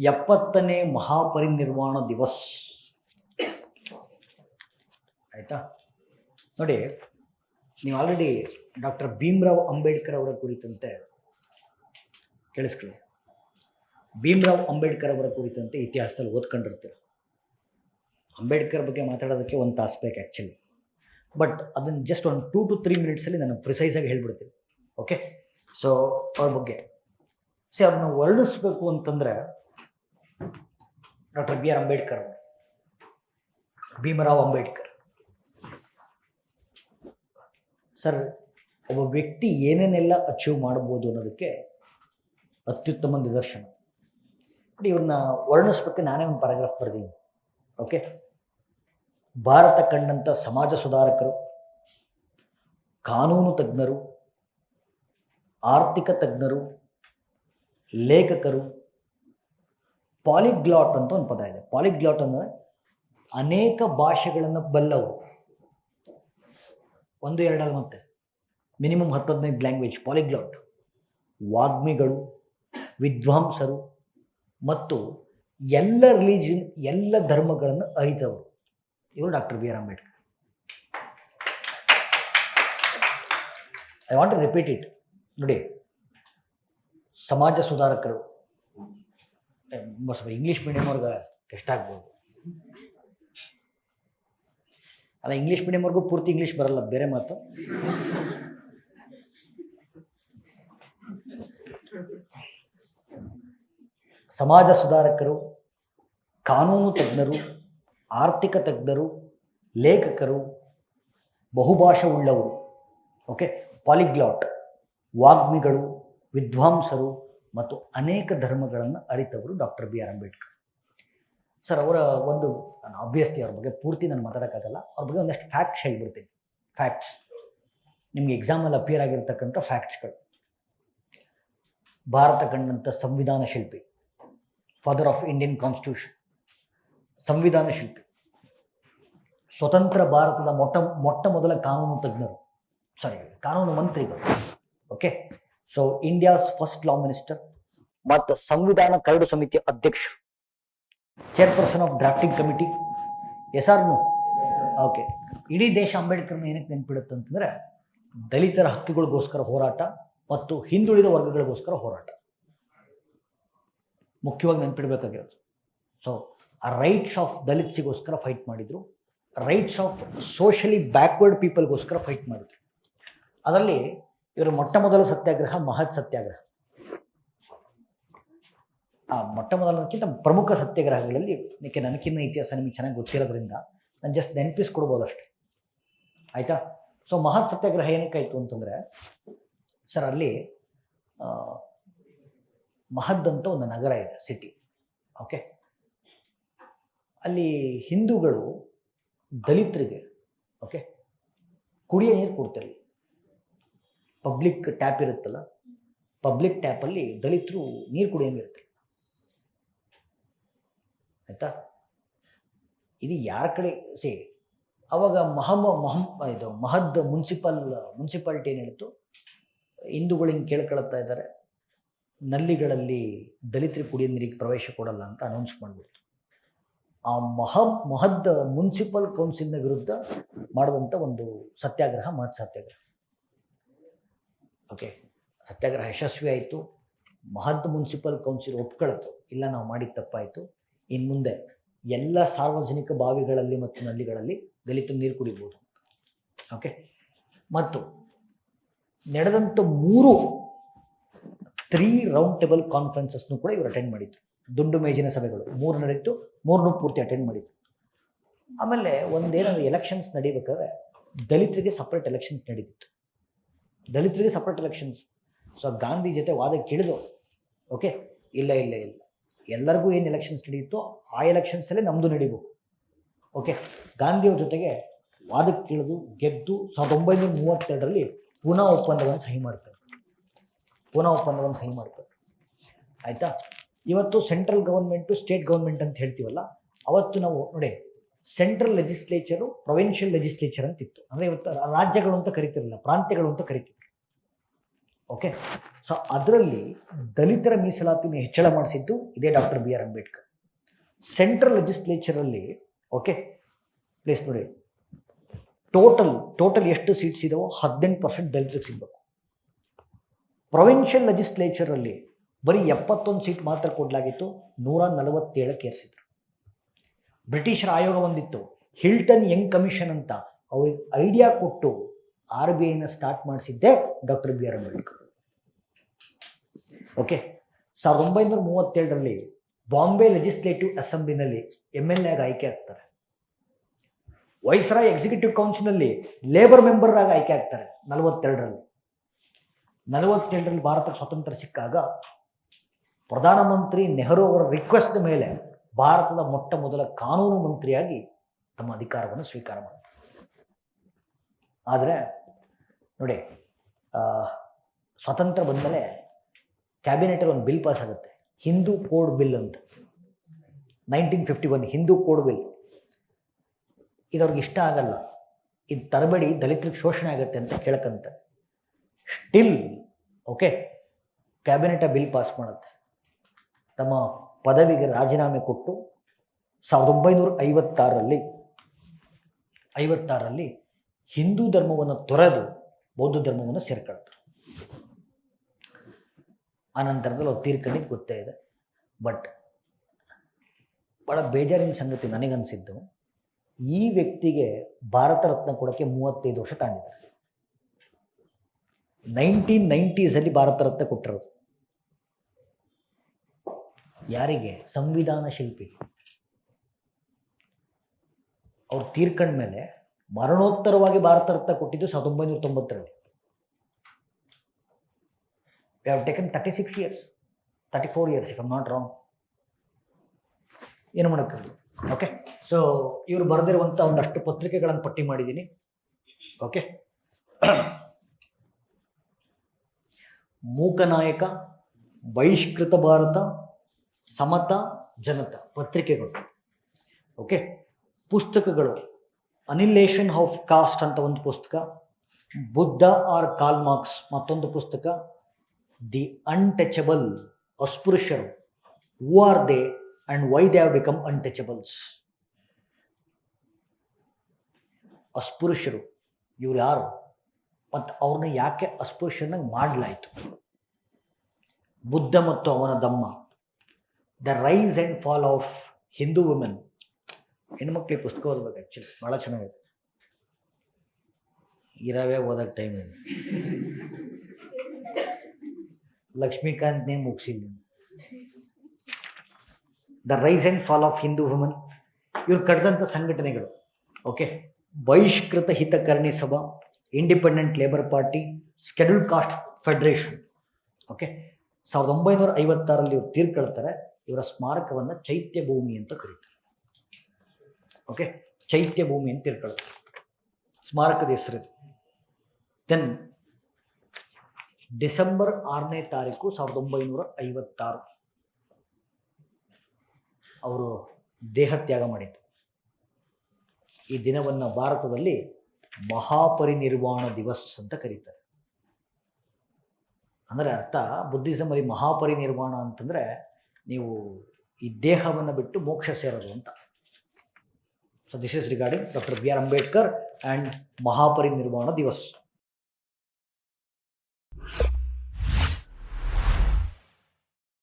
70ನೇ ಮಹಾಪರಿನಿರ್ವಾಣ ದಿವಸ್. ಆಯಿತಾ? ನೋಡಿ, ನೀವು ಆಲ್ರೆಡಿ ಡಾಕ್ಟರ್ ಭೀಮ್ರಾವ್ ಅಂಬೇಡ್ಕರ್ ಅವರ ಕುರಿತಂತೆ ಕೇಳಿಸ್ಕೊಳ್ಳಿ. ಭೀಮ್ರಾವ್ ಅಂಬೇಡ್ಕರ್ ಅವರ ಕುರಿತಂತೆ ಇತಿಹಾಸದಲ್ಲಿ ಓದ್ಕೊಂಡಿರ್ತೀರ. ಅಂಬೇಡ್ಕರ್ ಬಗ್ಗೆ ಮಾತಾಡೋದಕ್ಕೆ ಒಂದು ತಾಸು ಬೇಕು ಆ್ಯಕ್ಚುಲಿ, ಬಟ್ ಅದನ್ನು ಜಸ್ಟ್ ಒಂದು 2 to 3 ಮಿನಿಟ್ಸಲ್ಲಿ ನಾನು ಪ್ರಿಸೈಸಾಗಿ ಹೇಳ್ಬಿಡ್ತೀನಿ. ಓಕೆ, ಸೊ ಅವ್ರ ಬಗ್ಗೆ ಅವ್ರನ್ನ ವರ್ಣಿಸ್ಬೇಕು ಅಂತಂದರೆ ಡಾಕ್ಟರ್ ಬಿ ಆರ್ ಅಂಬೇಡ್ಕರ್ ಅವರು, ಭೀಮರಾವ್ ಅಂಬೇಡ್ಕರ್ ಸರ್, ಒಬ್ಬ ವ್ಯಕ್ತಿ ಏನೇನೆಲ್ಲ ಅಚೀವ್ ಮಾಡ್ಬೋದು ಅನ್ನೋದಕ್ಕೆ ಅತ್ಯುತ್ತಮ ನಿದರ್ಶನ. ಇವ್ರನ್ನ ವರ್ಣಿಸ್ಬೇಕು, ನಾನೇ ಒಂದು ಪ್ಯಾರಾಗ್ರಾಫ್ ಬರೆದೀನಿ. ಓಕೆ, ಭಾರತ ಕಂಡಂಥ ಸಮಾಜ ಸುಧಾರಕರು, ಕಾನೂನು ತಜ್ಞರು, ಆರ್ಥಿಕ ತಜ್ಞರು, ಲೇಖಕರು, ಪಾಲಿಗ್ಲಾಟ್ ಅಂತ ಒಂದು ಪದ ಇದೆ. ಪಾಲಿಗ್ಲಾಟ್ ಅಂದರೆ ಅನೇಕ ಭಾಷೆಗಳನ್ನು ಬಲ್ಲವರು, 1-2 ಮತ್ತೆ ಮಿನಿಮಮ್ 10-15 ಲ್ಯಾಂಗ್ವೇಜ್. ಪಾಲಿಗ್ಲಾಟ್ ವಾಗ್ಮಿಗಳು, ವಿದ್ವಾಂಸರು ಮತ್ತು ಎಲ್ಲ ರಿಲಿಜಿಯನ್, ಎಲ್ಲ ಧರ್ಮಗಳನ್ನು ಅರಿತವರು ಇವರು doctor B R Ambedkar. I want to repeat it. ನೋಡಿ, ಸಮಾಜ ಸುಧಾರಕರು, ಸ್ವಲ್ಪ ಇಂಗ್ಲೀಷ್ ಮೀಡಿಯಮ್ವ್ರಿಗೆ ಕಷ್ಟ ಆಗ್ಬೋದು ಅಲ್ಲ, ಇಂಗ್ಲೀಷ್ ಮೀಡಿಯಮ್ವರೆಗೂ ಪೂರ್ತಿ ಇಂಗ್ಲೀಷ್ ಬರಲ್ಲ, ಬೇರೆ ಮಾತು. ಸಮಾಜ ಸುಧಾರಕರು, ಕಾನೂನು ತಜ್ಞರು, ಆರ್ಥಿಕ ತಜ್ಞರು, ಲೇಖಕರು, ಬಹುಭಾಷಾ ಉಳ್ಳವರು. ಓಕೆ, ಪಾಲಿಗ್ಲಾಟ್ ವಾಗ್ಮಿಗಳು, ವಿದ್ವಾಂಸರು ಮತ್ತು ಅನೇಕ ಧರ್ಮಗಳನ್ನು ಅರಿತವರು doctor B R Ambedkar sir. ಅವರ ಒಂದು, ನಾನು ಆಬ್ವಿಯಸ್ಲಿ ಅವ್ರ ಬಗ್ಗೆ ಪೂರ್ತಿ ನಾನು ಮಾತಾಡೋಕ್ಕಾಗಲ್ಲ, ಅವ್ರ ಬಗ್ಗೆ ಒಂದಷ್ಟು ಫ್ಯಾಕ್ಟ್ಸ್ ಹೇಳ್ಬಿಡ್ತೀನಿ. ಫ್ಯಾಕ್ಟ್ಸ್ ನಿಮಗೆ ಎಕ್ಸಾಮಲ್ಲಿ ಅಪಿಯರ್ ಆಗಿರ್ತಕ್ಕಂಥ ಫ್ಯಾಕ್ಟ್ಸ್ಗಳು. ಭಾರತ ಕಂಡಂಥ ಸಂವಿಧಾನ ಶಿಲ್ಪಿ, ಫಾದರ್ ಆಫ್ ಇಂಡಿಯನ್ ಕಾನ್ಸ್ಟಿಟ್ಯೂಷನ್, ಸಂವಿಧಾನ ಶಿಲ್ಪಿ, ಸ್ವತಂತ್ರ ಭಾರತದ ಮೊಟ್ಟ ಮೊದಲ ಕಾನೂನು ತಜ್ಞರು, ಕಾನೂನು ಮಂತ್ರಿಗಳು. Okay, so India's first law minister ಮತ್ತು ಸಂವಿಧಾನ ಕರಡು ಸಮಿತಿಯ ಅಧ್ಯಕ್ಷರು, chairperson of drafting committee. Yes or no? Okay, ಇಡೀ ದೇಶ ಅಂಬೇಡ್ಕರ್ನ ಏನಕ್ಕೆ ನೆನ್ಪಿಡುತ್ತೆ ಅಂತಂದರೆ ದಲಿತರ ಹಕ್ಕುಗಳಿಗೋಸ್ಕರ ಹೋರಾಟ ಮತ್ತು ಹಿಂದುಳಿದ ವರ್ಗಗಳಿಗೋಸ್ಕರ ಹೋರಾಟ ಮುಖ್ಯವಾಗಿ ನೆನ್ಪಿಡಬೇಕಾಗಿರೋದು. ಸೊ ಆ ರೈಟ್ಸ್ ಆಫ್ ದಲಿತ್ಸಿಗೋಸ್ಕರ ಫೈಟ್ ಮಾಡಿದರು, ರೈಟ್ಸ್ ಆಫ್ ಸೋಷಲಿ ಬ್ಯಾಕ್ವರ್ಡ್ ಪೀಪಲ್ಗೋಸ್ಕರ ಫೈಟ್ ಮಾಡಿದರು. ಅದರಲ್ಲಿ ಇವರು ಮೊಟ್ಟ ಮೊದಲ ಸತ್ಯಾಗ್ರಹ ಮಹತ್ ಸತ್ಯಾಗ್ರಹ. ಆ ಮೊಟ್ಟ ಮೊದಲಕ್ಕಿಂತ ಪ್ರಮುಖ ಸತ್ಯಾಗ್ರಹಗಳಲ್ಲಿ, ಏಕೆ ನನಗಿನ್ನ ಇತಿಹಾಸ ನಿಮಗೆ ಚೆನ್ನಾಗಿ ಗೊತ್ತಿರೋದ್ರಿಂದ ನಾನು ಜಸ್ಟ್ ನೆನಪಿಸ್ಕೊಡ್ಬೋದು ಅಷ್ಟೆ. ಆಯಿತಾ? ಸೊ ಮಹತ್ ಸತ್ಯಾಗ್ರಹ ಏನಕ್ಕಾಯಿತು ಅಂತಂದರೆ ಸರ್, ಅಲ್ಲಿ ಮಹದ್ ಅಂತ ಒಂದು ನಗರ ಇದೆ, ಸಿಟಿ. ಓಕೆ, ಅಲ್ಲಿ ಹಿಂದೂಗಳು ದಲಿತರಿಗೆ ಓಕೆ ಕುಡಿಯೋ ನೀರು ಕೊಡ್ತಿರಲಿಲ್ಲ. ಪಬ್ಲಿಕ್ ಟ್ಯಾಪ್ ಇರುತ್ತಲ್ಲ, ಪಬ್ಲಿಕ್ ಟ್ಯಾಪಲ್ಲಿ ದಲಿತರು ನೀರು ಕುಡಿಯೋಂಗಿರುತ್ತೆ. ಆಯಿತಾ? ಇದು ಯಾರ ಕಡೆ ಅವಾಗ ಮಹದ್ ಮುನ್ಸಿಪಾಲಿಟಿ ಏನು ಹೇಳಿತು, ಹಿಂದೂಗಳು ಹಿಂಗೆ ಕೇಳ್ಕೊಳ್ತಾ ಇದ್ದಾರೆ, ನಲ್ಲಿಗಳಲ್ಲಿ ದಲಿತರಿಗೆ ಕುಡಿಯೋ ನೀರಿಗೆ ಪ್ರವೇಶ ಕೊಡಲ್ಲ ಅಂತ ಅನೌನ್ಸ್ ಮಾಡಿಬಿಡ್ತು. ಆ ಮಹದ್ ಮುನ್ಸಿಪಲ್ ಕೌನ್ಸಿಲ್ನ ವಿರುದ್ಧ ಮಾಡಿದಂಥ ಒಂದು ಸತ್ಯಾಗ್ರಹ ಮಹತ್ ಸತ್ಯಾಗ್ರಹ. ಓಕೆ, ಸತ್ಯಾಗ್ರಹ ಯಶಸ್ವಿ ಆಯಿತು. ಮಹದ್ ಮುನ್ಸಿಪಲ್ ಕೌನ್ಸಿಲ್ ಒಪ್ಕೊಳ್ತು, ಇಲ್ಲ ನಾವು ಮಾಡಿದ ತಪ್ಪಾಯಿತು, ಇನ್ನು ಮುಂದೆ ಎಲ್ಲ ಸಾರ್ವಜನಿಕ ಬಾವಿಗಳಲ್ಲಿ ಮತ್ತು ನಲ್ಲಿಗಳಲ್ಲಿ ದಲಿತರು ನೀರು ಕುಡಿಬೋದು. ಓಕೆ, ಮತ್ತು ನಡೆದಂಥ 3 ರೌಂಡ್ ಟೇಬಲ್ ಕಾನ್ಫರೆನ್ಸಸ್ನು ಕೂಡ ಇವರು ಅಟೆಂಡ್ ಮಾಡಿದ್ರು. ದುಂಡು ಮೇಜಿನ ಸಭೆಗಳು 3 ನಡೀತು, 3 ಪೂರ್ತಿ ಅಟೆಂಡ್ ಮಾಡಿದ್ರು. ಆಮೇಲೆ ಒಂದೇನಾದ್ರು ಎಲೆಕ್ಷನ್ಸ್ ನಡೀಬೇಕಾದ್ರೆ ದಲಿತರಿಗೆ ಸಪ್ರೇಟ್ ಎಲೆಕ್ಷನ್ಸ್ ನಡೀತಿತ್ತು, ದಲಿತರಿಗೆ ಸಪ್ರೇಟ್ ಎಲೆಕ್ಷನ್ಸ್. ಸೊ ಗಾಂಧಿ ಜೊತೆ ವಾದಕ್ಕೆ ಇಳಿದು ಓಕೆ, ಇಲ್ಲ ಎಲ್ಲರಿಗೂ ಏನು ಎಲೆಕ್ಷನ್ಸ್ ನಡೆಯುತ್ತೋ ಆ ಎಲೆಕ್ಷನ್ಸಲ್ಲೇ ನಮ್ಮದು ನಡೀಬೇಕು. ಓಕೆ, ಗಾಂಧಿಯವ್ರ ಜೊತೆಗೆ ವಾದಕ್ಕೆ ಇಳಿದು ಗೆದ್ದು 1932ರಲ್ಲಿ ಪೂನಾ ಒಪ್ಪಂದವನ್ನು ಸಹಿ ಮಾಡ್ತಾರೆ. ಆಯಿತಾ? ಇವತ್ತು ಸೆಂಟ್ರಲ್ ಗೌರ್ಮೆಂಟು, ಸ್ಟೇಟ್ ಗೌರ್ಮೆಂಟ್ ಅಂತ ಹೇಳ್ತೀವಲ್ಲ, ಅವತ್ತು ನಾವು ನೋಡಿ ಸೆಂಟ್ರಲ್ ಲೆಜಿಸ್ಲೇಚರು, ಪ್ರೊವಿನ್ಷಿಯಲ್ ಲೆಜಿಸ್ಲೇಚರ್ ಅಂತಿತ್ತು. ಅಂದರೆ ಇವತ್ತು ರಾಜ್ಯಗಳು ಅಂತ ಕರಿತಿರಲಿಲ್ಲ, ಪ್ರಾಂತ್ಯಗಳು ಅಂತ ಕರಿತಿದ್ರು. ಓಕೆ. ಸೊ ಅದರಲ್ಲಿ ದಲಿತರ ಮೀಸಲಾತಿನ ಹೆಚ್ಚಳ ಮಾಡಿಸಿದ್ದು ಇದೇ doctor B R Ambedkar. Central ಲೆಜಿಸ್ಲೇಚರಲ್ಲಿ ಓಕೆ ಪ್ಲೀಸ್ ನೋಡಿ, ಟೋಟಲ್ ಎಷ್ಟು ಸೀಟ್ಸ್ ಇದಾವೋ 18% ದಲಿತರಿಗೆ ಸಿಗಬೇಕು. ಪ್ರೊವಿನ್ಷಿಯಲ್ ಲೆಜಿಸ್ಲೇಚರಲ್ಲಿ ಬರೀ 71 ಸೀಟ್ ಮಾತ್ರ ಕೊಡಲಾಗಿತ್ತು, 147ಕ್ಕೆ ಏರಿಸಿದ್ರು. ಬ್ರಿಟಿಷರ ಆಯೋಗ ಒಂದಿತ್ತು, ಹಿಲ್ಟನ್ ಯಂಗ್ ಕಮಿಷನ್ ಅಂತ, ಅವ್ರಿಗೆ ಐಡಿಯಾ ಕೊಟ್ಟು RBIನ ಸ್ಟಾರ್ಟ್ ಮಾಡಿಸಿದ್ದೆ doctor B R Ambedkar. Okay. 1937ರಲ್ಲಿ ಬಾಂಬೆ ಲೆಜಿಸ್ಲೇಟಿವ್ ಅಸೆಂಬ್ಲಿನಲ್ಲಿ MLA ಆಗಿ ಆಯ್ಕೆ ಆಗ್ತಾರೆ. ವೈಸ್ರಾಯ್ ಎಕ್ಸಿಕ್ಯೂಟಿವ್ ಕೌನ್ಸಿಲ್ನಲ್ಲಿ ಲೇಬರ್ ಮೆಂಬರ್ ಆಗಿ ಆಯ್ಕೆ ಆಗ್ತಾರೆ 47ರಲ್ಲಿ ಭಾರತಕ್ಕೆ ಸ್ವಾತಂತ್ರ್ಯ ಸಿಕ್ಕಾಗ ಪ್ರಧಾನಮಂತ್ರಿ ನೆಹರು ಅವರ ರಿಕ್ವೆಸ್ಟ್ ಮೇಲೆ ಭಾರತದ ಮೊಟ್ಟ ಮೊದಲ ಕಾನೂನು ಮಂತ್ರಿಯಾಗಿ ತಮ್ಮ ಅಧಿಕಾರವನ್ನು ಸ್ವೀಕಾರ ಮಾಡಿದರು. ಆದರೆ ನೋಡಿ, ಸ್ವಾತಂತ್ರ್ಯ ಬಂದಮೇಲೆ ಕ್ಯಾಬಿನೆಟಲ್ಲಿ ಒಂದು ಬಿಲ್ ಪಾಸ್ ಆಗುತ್ತೆ, ಹಿಂದೂ ಕೋಡ್ ಬಿಲ್ ಅಂತ. 1951 ಹಿಂದೂ ಕೋಡ್ ಬಿಲ್. ಇದವ್ರಿಗೆ ಇಷ್ಟ ಆಗಲ್ಲ, ಇದು ತರಬೇಡಿ, ದಲಿತರಿಗೆ ಶೋಷಣೆ ಆಗುತ್ತೆ ಅಂತ ಕೇಳಕ್ಕಂತ. ಸ್ಟಿಲ್ ಓಕೆ ಕ್ಯಾಬಿನೆಟ್ ಆ ಬಿಲ್ ಪಾಸ್ ಮಾಡುತ್ತೆ. ತಮ್ಮ ಪದವಿಗೆ ರಾಜೀನಾಮೆ ಕೊಟ್ಟು 1956ರಲ್ಲಿ ಹಿಂದೂ ಧರ್ಮವನ್ನು ತೊರೆದು ಬೌದ್ಧ ಧರ್ಮವನ್ನು ಸೇರ್ಕೊಳ್ತಾರೆ. ಆ ನಂತರದಲ್ಲಿ ಅವ್ರು ತೀರ್ಕೊಂಡಿದ್ದು ಗೊತ್ತೇ ಇದೆ. ಬಟ್ ಭಾಳ ಬೇಜಾರಿನ ಸಂಗತಿ ನನಗನ್ಸಿದ್ದು, ಈ ವ್ಯಕ್ತಿಗೆ ಭಾರತ ರತ್ನ ಕೊಡೋಕ್ಕೆ 35 ವರ್ಷ ತಾಂಡಿದ್ದಾರೆ. 1990s ಭಾರತ ರತ್ನ ಕೊಟ್ಟಿರೋದು ಯಾರಿಗೆ? ಸಂವಿಧಾನ ಶಿಲ್ಪಿ. ಅವ್ರು ತೀರ್ಕೊಂಡ ಮೇಲೆ ಮರಣೋತ್ತರವಾಗಿ ಭಾರತ ರತ್ನ ಕೊಟ್ಟಿದ್ದು 1990ರಲ್ಲಿ. We have taken 36 years, 34 years if I am not wrong. ಏನು ಮಾಡೋಕ್ಕಾಗಲ್ಲ. ಓಕೆ. ಸೊ ಇವರು ಬರೆದಿರುವಂಥ ಒಂದಷ್ಟು ಪತ್ರಿಕೆಗಳನ್ನು ಪಟ್ಟಿ ಮಾಡಿದ್ದೀನಿ. ಓಕೆ. ಮೂಕನಾಯಕ, ಬಹಿಷ್ಕೃತ ಭಾರತ, ಸಮತ, ಜನತಾ ಪತ್ರಿಕೆಗಳು. ಓಕೆ. ಪುಸ್ತಕಗಳು, ಅನಿಲೇಷನ್ ಆಫ್ ಕಾಸ್ಟ್ ಅಂತ ಒಂದು ಪುಸ್ತಕ, ಬುದ್ಧ ಆರ್ ಕಾಲ್ ಮಾರ್ಕ್ಸ್ ಮತ್ತೊಂದು ಪುಸ್ತಕ, ದಿ ಅನ್ಟಚಬಲ್, ಅಸ್ಪೃಶ್ಯರು, who are they and why they have become untouchables. ಅಸ್ಪೃಶ್ಯರು ಇವ್ರು ಯಾರು ಮತ್ತು ಅವ್ರನ್ನ ಯಾಕೆ ಅಸ್ಪೃಶ್ಯನಾಗಿ ಮಾಡಲಾಯಿತು. ಬುದ್ಧ ಮತ್ತು ಅವನ Dhamma, the rise and fall of Hindu women. ಹೆಣ್ಮಕ್ಳಿಗೆ ಪುಸ್ತಕ ಓದಬೇಕು, ಆ್ಯಕ್ಚುಲಿ ಭಾಳ ಚೆನ್ನಾಗಿದೆ. ಇರಾವೇ ಓದಕ್ಕೆ ಟೈಮ್ ಇದೆ. ಲಕ್ಷ್ಮೀಕಾಂತ್ನೇ ಮುಗಿಸಿಲ್ಲ. The rise and fall of Hindu women. ಇವ್ರು ಕಟ್ಟಿದಂಥ ಸಂಘಟನೆಗಳು. Okay. Bahishkrit Hitakarini Sabha, independent labour party, scheduled caste federation. Okay. 1956ರಲ್ಲಿ ಇವ್ರು ತೀರ್ಕೊಳ್ತಾರೆ. ಇವರ ಸ್ಮಾರಕವನ್ನು ಚೈತ್ಯ ಭೂಮಿ ಅಂತ ಕರೀತಾರೆ. ಓಕೆ. ಚೈತ್ಯ ಭೂಮಿ ಅಂತ ತೀರ್ಕೊಳ್ತಾರೆ, ಸ್ಮಾರಕದ ಹೆಸರಿದು. ದೆನ್ ಡಿಸೆಂಬರ್ 6ನೇ ತಾರೀಕು 1956 ಅವರು ದೇಹತ್ಯಾಗ ಮಾಡಿದ್ದು. ಈ ದಿನವನ್ನು ಭಾರತದಲ್ಲಿ ಮಹಾಪರಿನಿರ್ವಾಣ ದಿವಸ್ ಅಂತ ಕರೀತಾರೆ. ಅಂದರೆ ಅರ್ಥ, ಬುದ್ಧಿಸಮಲ್ಲಿ ಮಹಾಪರಿನಿರ್ವಾಣ ಅಂತಂದರೆ ನೀವು ಈ ದೇಹವನ್ನು ಬಿಟ್ಟು ಮೋಕ್ಷ ಸೇರೋದು ಅಂತ. So this is regarding doctor B R Ambedkar and Mahaparinirvana Diwas.